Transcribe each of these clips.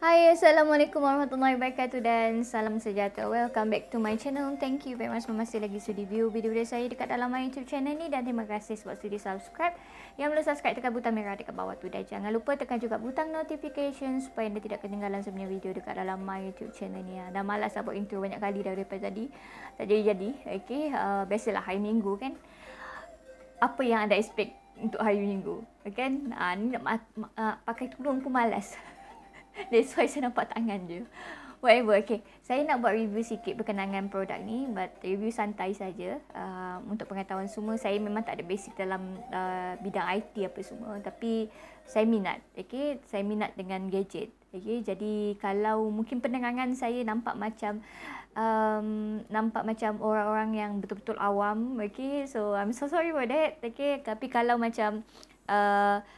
Hai, Assalamualaikum warahmatullahi wabarakatuh dan salam sejahtera. Welcome back to my channel. Thank you very much masih lagi sudi view video saya dekat dalam my YouTube channel ni, dan terima kasih sebab sudi subscribe. Yang belum subscribe, tekan butang merah dekat bawah tu, dan jangan lupa tekan juga butang notification supaya anda tidak ketinggalan sebenarnya video dekat dalam my YouTube channel ni. Dah malas nak buat intro banyak kali dah daripada tadi. Tak jadi. Okay, biasalah hari Minggu kan. Apa yang anda expect untuk hari Minggu? Kan? Ni nak pakai tudung pun malas. That's why saya nampak tangan je. Whatever, okay. Saya nak buat review sikit berkenaan produk ni, but review santai saja. Untuk pengetahuan semua, saya memang tak ada basic dalam bidang IT apa semua, tapi saya minat, okay. Saya minat dengan gadget, okay. Jadi kalau mungkin penerangan saya nampak macam orang-orang yang betul-betul awam, okay. So I'm so sorry for that, okay. Tapi kalau macam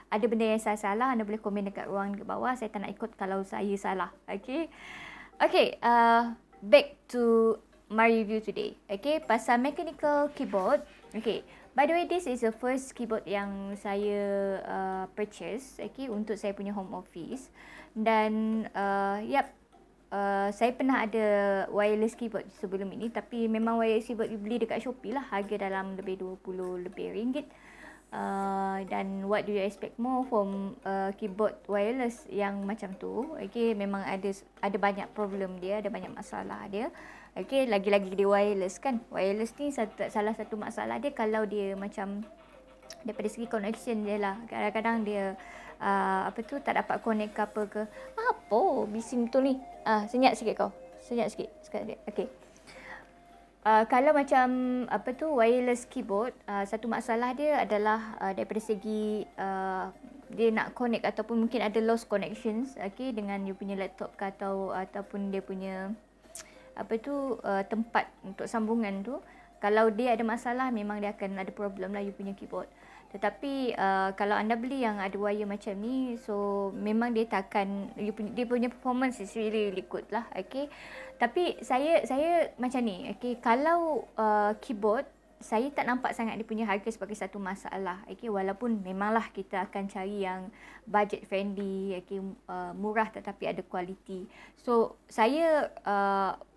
ada benda yang saya salah, anda boleh komen dekat ruang dekat bawah. Saya tak nak ikut kalau saya salah. Okay. Okay, back to my review today. Okay, pasal mechanical keyboard. Okay, by the way, this is the first keyboard yang saya purchase, okay, untuk saya punya home office. Dan saya pernah ada wireless keyboard sebelum ini, tapi memang wireless keyboard beli dekat Shopee lah, harga dalam lebih 20 lebih ringgit. Dan what do you expect more from keyboard wireless yang macam tu? Okay, memang ada banyak problem dia, ada banyak masalah dia. Okay, lagi-lagi dia wireless kan. Wireless ni salah satu masalah dia kalau dia macam daripada segi connection dia lah. Kadang-kadang dia tak dapat connect ke apa ke. Apa bising tu ni? Senyap sikit kau. Senyap sikit. Okay. Kalau macam wireless keyboard, satu masalah dia adalah daripada segi dia nak connect ataupun mungkin ada lost connections, okay, dengan you punya laptop ke ataupun dia punya tempat untuk sambungan tu. Kalau dia ada masalah, memang dia akan ada problem lah you punya keyboard. Tetapi kalau anda beli yang ada wire macam ni, so memang dia takkan, dia punya performance is really good lah, okay. Tapi saya macam ni, okay, kalau keyboard, saya tak nampak sangat dia punya harga sebagai satu masalah, okay. Walaupun memanglah kita akan cari yang budget friendly, okay, murah tetapi ada kualiti. So saya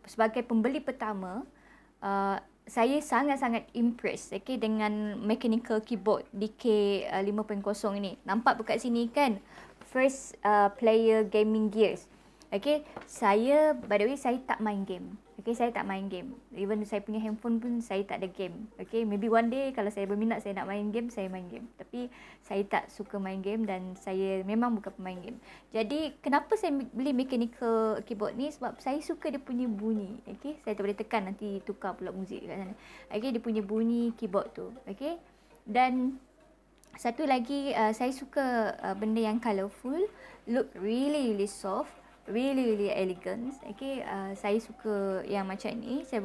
sebagai pembeli pertama, saya sangat-sangat impressed, okay, dengan mechanical keyboard DK5.0 ini. Nampak dekat sini kan, first player gaming gears. Okay, by the way, saya tak main game. Okay, saya tak main game. Even saya punya handphone pun saya tak ada game. Okay, maybe one day kalau saya berminat saya nak main game, saya main game. Tapi saya tak suka main game dan saya memang bukan pemain game. Jadi kenapa saya beli mechanical keyboard ni? Sebab saya suka dia punya bunyi. Okay, saya tak boleh tekan, nanti tukar pula muzik kat sana. Okay, dia punya bunyi keyboard tu. Okay, dan satu lagi, saya suka benda yang colourful, look really soft, really elegant. Okay, saya suka yang macam ni. Saya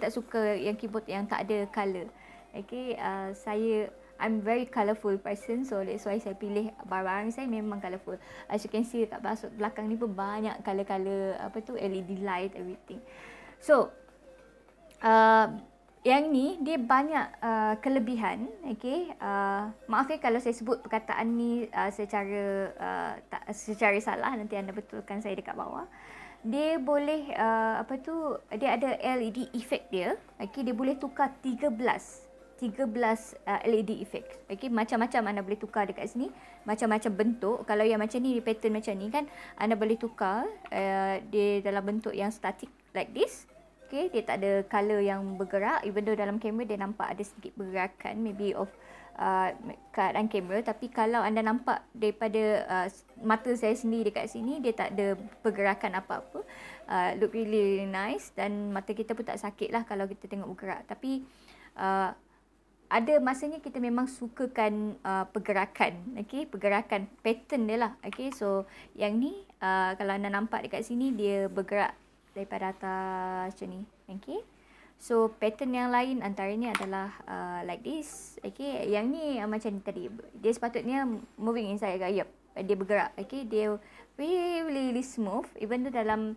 tak suka yang keyboard yang tak ada colour. Okay, I'm very colourful person, so that's why saya pilih barang saya memang colourful. As you can see dekat belakang ni pun banyak colour LED light, everything. So yang ni dia banyak kelebihan, okay. Maaf kalau saya sebut perkataan ni secara salah, nanti anda betulkan saya dekat bawah. Dia boleh dia ada LED effect dia, okay. Dia boleh tukar 13 LED effect, okay. Macam-macam anda boleh tukar dekat sini, macam-macam bentuk. Kalau yang macam ni, pattern macam ni kan, anda boleh tukar dia dalam bentuk yang static like this. Okay, dia tak ada colour yang bergerak, even though dalam kamera dia nampak ada sedikit pergerakan, maybe of keadaan kamera. Tapi kalau anda nampak daripada mata saya sendiri dekat sini, dia tak ada pergerakan apa-apa. Look really nice, dan mata kita pun tak sakit lah kalau kita tengok bergerak. Tapi ada masanya kita memang sukakan pergerakan, okay, pergerakan pattern dia lah, okay. So yang ni kalau anda nampak dekat sini, dia bergerak daripada atas macam ni, okay. So pattern yang lain antaranya adalah like this, okay. Yang ni macam ni tadi, dia sepatutnya moving inside agak, dia bergerak, okay. Dia really smooth, even tu dalam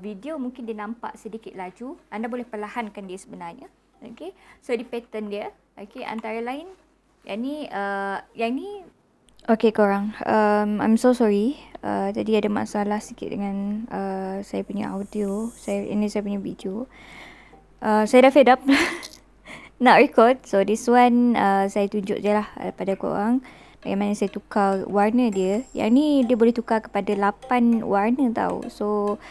video mungkin dia nampak sedikit laju, anda boleh perlahankan dia sebenarnya, okay. So di pattern dia, okay, antara lain yang ni Okay korang, I'm so sorry. Tadi ada masalah sikit dengan saya punya audio. Ini saya punya video. Saya dah fed up nak record. So this one saya tunjuk je lah pada korang bagaimana saya tukar warna dia. Yang ni dia boleh tukar kepada 8 warna tau. So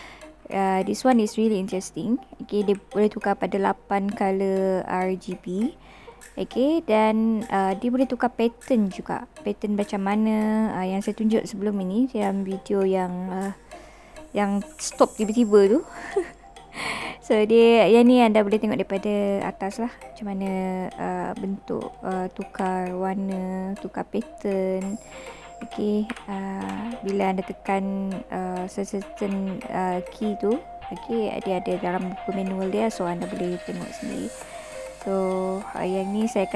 this one is really interesting. Okay, dia boleh tukar pada 8 color RGB. Okay, dan dia boleh tukar pattern juga. Pattern macam mana yang saya tunjuk sebelum ini dalam video yang stop tiba-tiba tu. So dia yang ni anda boleh tengok daripada atas lah macam mana bentuk tukar warna, tukar pattern. Okay, bila anda tekan certain key tu, okay, dia ada dalam buku manual dia, so anda boleh tengok sendiri. So yang ni saya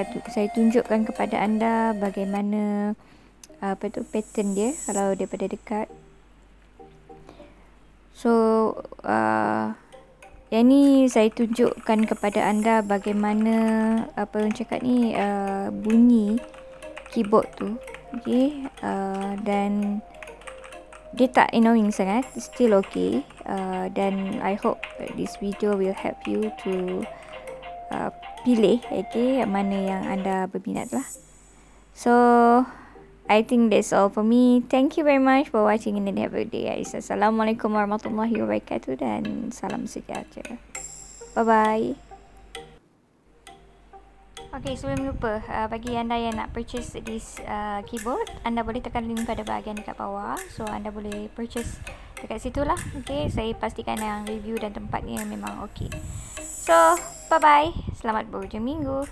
tunjukkan kepada anda bagaimana pattern dia kalau daripada dekat. So yang ni saya tunjukkan kepada anda bagaimana orang cakap ni bunyi keyboard tu. Okay, dan dia tak annoying sangat, still okay. Dan I hope this video will help you to pilih okay, mana yang anda berminat lah. So I think that's all for me. Thank you very much for watching and have a good day guys. Assalamualaikum warahmatullahi wabarakatuh dan salam sejahtera. Bye bye. Okay, sebelum lupa, bagi anda yang nak purchase this keyboard, anda boleh tekan link pada bahagian dekat bawah. So anda boleh purchase dekat situ lah. Okay, saya pastikan yang review dan tempatnya memang okay. So bye bye, selamat berhujung minggu.